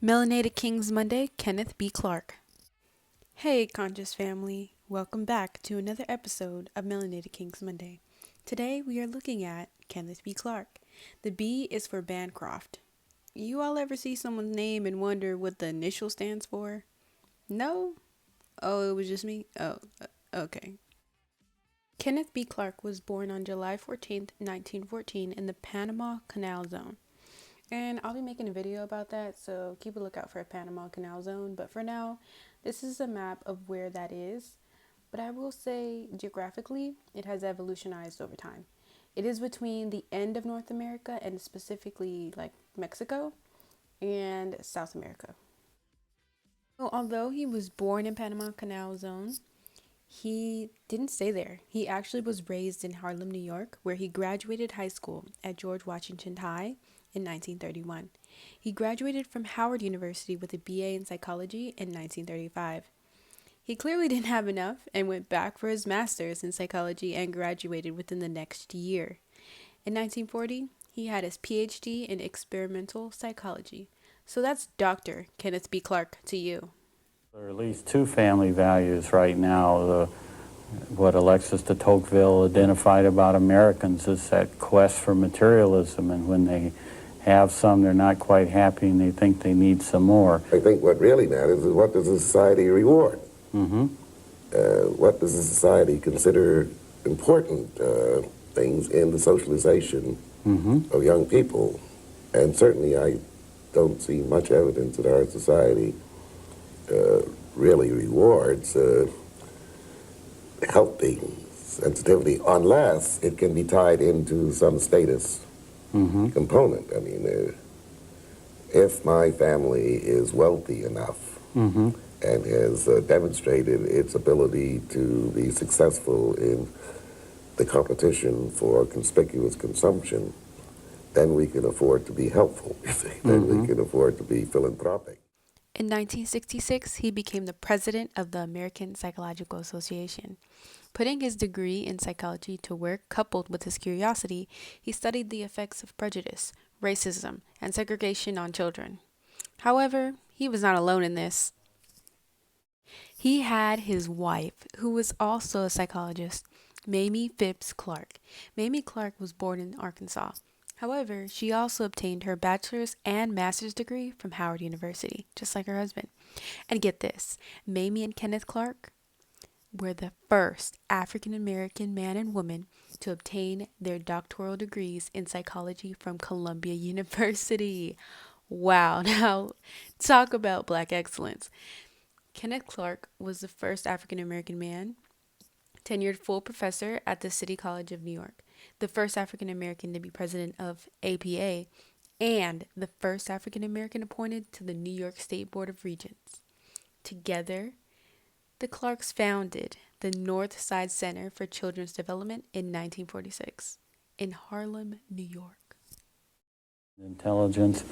Melanated Kings Monday, Kenneth B Clark. Hey, conscious family. Welcome back to another episode of Melanated Kings Monday. Today we are looking at Kenneth B Clark. The B is for Bancroft. You all ever see someone's name and wonder what the initial stands for? No? Oh, it was just me? Okay. Kenneth B Clark was born on July 14th, 1914 in the Panama Canal Zone. And I'll be making a video about that, so keep a lookout for a Panama Canal Zone. But for now, this is a map of where that is. But I will say, geographically, it has evolutionized over time. It is between the end of North America and specifically like Mexico and South America. So although he was born in Panama Canal Zone, he didn't stay there. He actually was raised in Harlem, New York, where he graduated high school at George Washington High in 1931. He graduated from Howard University with a BA in psychology in 1935. He clearly didn't have enough and went back for his master's in psychology and graduated within the next year. In 1940, he had his PhD in experimental psychology. So that's Dr. Kenneth B. Clark to you. There are at least two family values right now. What Alexis de Tocqueville identified about Americans is that quest for materialism, and when they have some, they're not quite happy and they think they need some more. I think what really matters is what does a society reward? Mm-hmm. What does a society consider important things in the socialization of young people? And certainly I don't see much evidence that our society really rewards helping sensitivity unless it can be tied into some status component. I mean, if my family is wealthy enough and has demonstrated its ability to be successful in the competition for conspicuous consumption, then we can afford to be helpful. Then we can afford to be philanthropic. In 1966, he became the president of the American Psychological Association. Putting his degree in psychology to work, coupled with his curiosity, he studied the effects of prejudice, racism, and segregation on children. However, he was not alone in this. He had his wife, who was also a psychologist, Mamie Clark. Mamie Clark was born in Arkansas. However, she also obtained her bachelor's and master's degree from Howard University, just like her husband. And get this, Mamie and Kenneth Clark were the first African American man and woman to obtain their doctoral degrees in psychology from Columbia University. Wow, now talk about Black excellence. Kenneth Clark was the first African American man tenured full professor at the City College of New York, the first African American to be president of APA, and the first African American appointed to the New York State Board of Regents. Together, the Clarks founded the North Side Center for Children's Development in 1946 in Harlem, New York. Intelligence.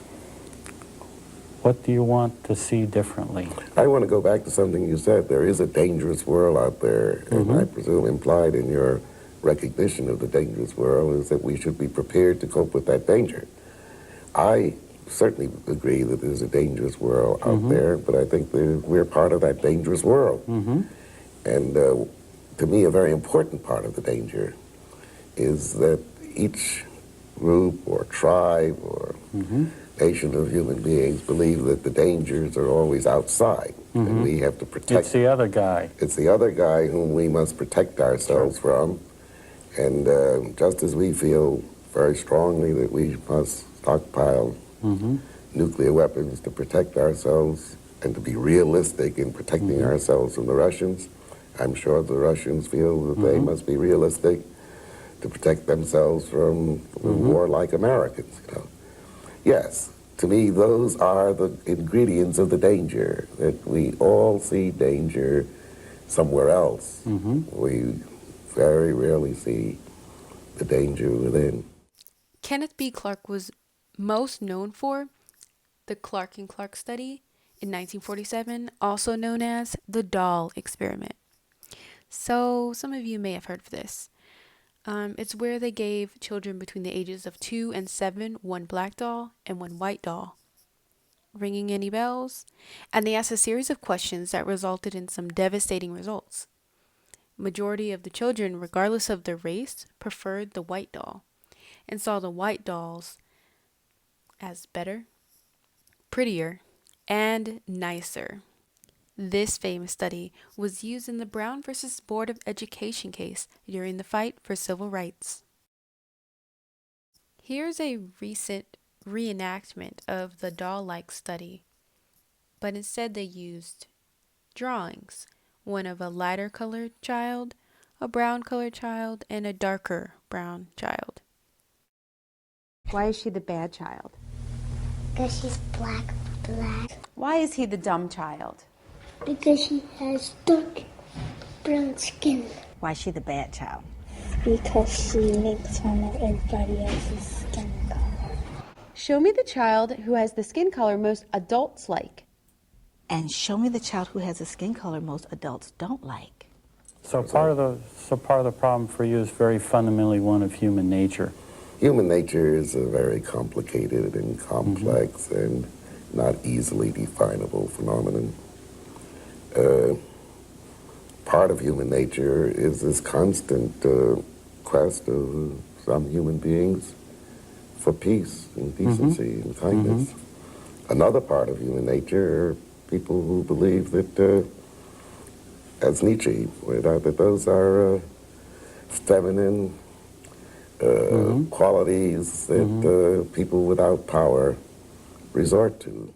What do you want to see differently? I want to go back to something you said. There is a dangerous world out there, and I presume implied in your recognition of the dangerous world is that we should be prepared to cope with that danger. I certainly agree that there's a dangerous world out there, but I think that we're part of that dangerous world. And to me, a very important part of the danger is that each group or tribe or nation of human beings believe that the dangers are always outside, and we have to protect. It's the other guy. It's the other guy whom we must protect ourselves from. And just as we feel very strongly that we must stockpile nuclear weapons to protect ourselves and to be realistic in protecting ourselves from the Russians, I'm sure the Russians feel that they must be realistic to protect themselves from warlike Americans, you know. Yes, to me, those are the ingredients of the danger, that we all see danger somewhere else. We very rarely see the danger within. Kenneth B. Clark was most known for the Clark and Clark study in 1947, also known as the doll experiment. So some of you may have heard of this. It's where they gave children between the ages of 2 and 7 one black doll and one white doll. ringing any bells? And they asked a series of questions that resulted in some devastating results. Majority of the children, regardless of their race, preferred the white doll and saw the white dolls as better, prettier, and nicer. This famous study was used in the Brown versus Board of Education case during the fight for civil rights. Here's a recent reenactment of the doll-like study, but instead they used drawings, one of a lighter colored child, a brown colored child, and a darker brown child. Why is she the bad child? Because she's black. Why is he the dumb child? Because she has dark brown skin. Why is she the bad child? Because she makes fun of everybody else's skin color. Show me the child who has the skin color most adults like. And show me the child who has a skin color most adults don't like. So part of the problem for you is very fundamentally one of human nature. Human nature is a very complicated and complex and not easily definable phenomenon. Part of human nature is this constant quest of some human beings for peace and decency and kindness. Another part of human nature are people who believe that, as Nietzsche pointed out, that those are feminine qualities that people without power resort to.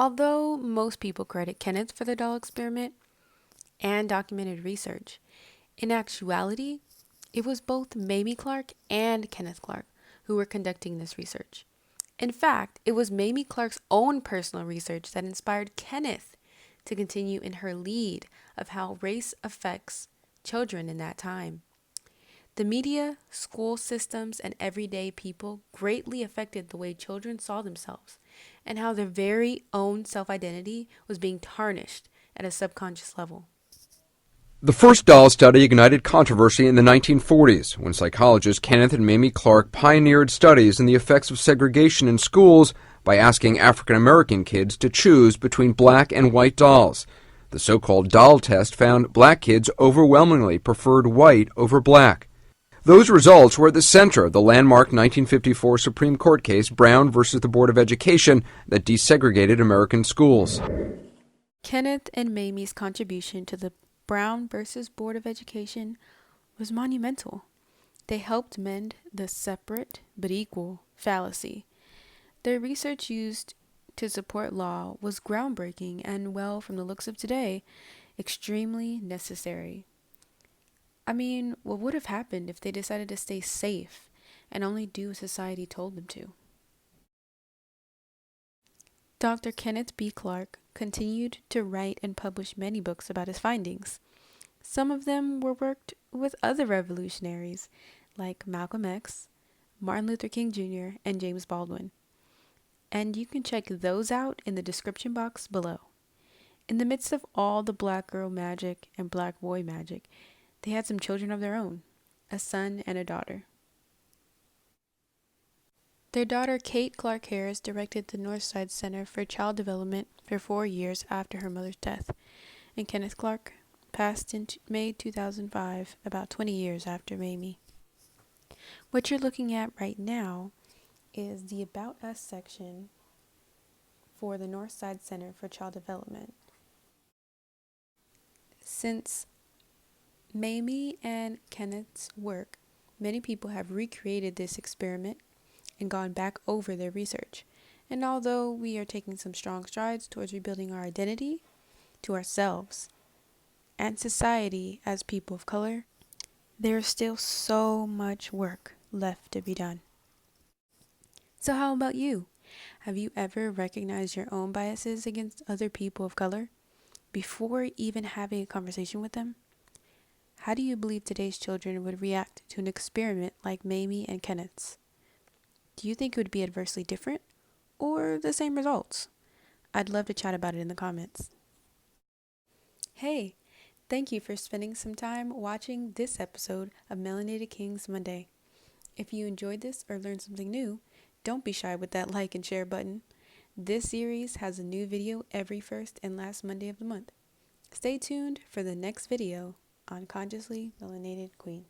Although most people credit Kenneth for the doll experiment and documented research, in actuality, it was both Mamie Clark and Kenneth Clark who were conducting this research. In fact, it was Mamie Clark's own personal research that inspired Kenneth to continue in her lead of how race affects children in that time. The media, school systems, and everyday people greatly affected the way children saw themselves and how their very own self-identity was being tarnished at a subconscious level. The first doll study ignited controversy in the 1940s when psychologists Kenneth and Mamie Clark pioneered studies in the effects of segregation in schools by asking African American kids to choose between black and white dolls. The so-called doll test found black kids overwhelmingly preferred white over black. Those results were at the center of the landmark 1954 Supreme Court case Brown versus the Board of Education that desegregated American schools. Kenneth and Mamie's contribution to the Brown versus Board of Education was monumental. They helped mend the separate but equal fallacy. Their research used to support law was groundbreaking and, well, from the looks of today, extremely necessary. I mean, what would have happened if they decided to stay safe and only do as society told them to? Dr. Kenneth B Clark continued to write and publish many books about his findings. Some of them were worked with other revolutionaries like Malcolm X, Martin Luther King Jr., and James Baldwin. And you can check those out in the description box below. In the midst of all the black girl magic and black boy magic, they had some children of their own, a son and a daughter. Their daughter, Kate Clark Harris, directed the Northside Center for Child Development for 4 years after her mother's death, and Kenneth Clark passed in May 2005, about 20 years after Mamie. What you're looking at right now is the About Us section for the Northside Center for Child Development. Since Mamie and Kenneth's work, many people have recreated this experiment and gone back over their research. And although we are taking some strong strides towards rebuilding our identity to ourselves and society as people of color, there is still so much work left to be done. So how about you? Have you ever recognized your own biases against other people of color before even having a conversation with them? How do you believe today's children would react to an experiment like Mamie and Kenneth's? Do you think it would be adversely different or the same results? I'd love to chat about it in the comments. Hey, thank you for spending some time watching this episode of Melanated Kings Monday. If you enjoyed this or learned something new, don't be shy with that like and share button. This series has a new video every first and last Monday of the month. Stay tuned for the next video on Consciously Melanated Queen.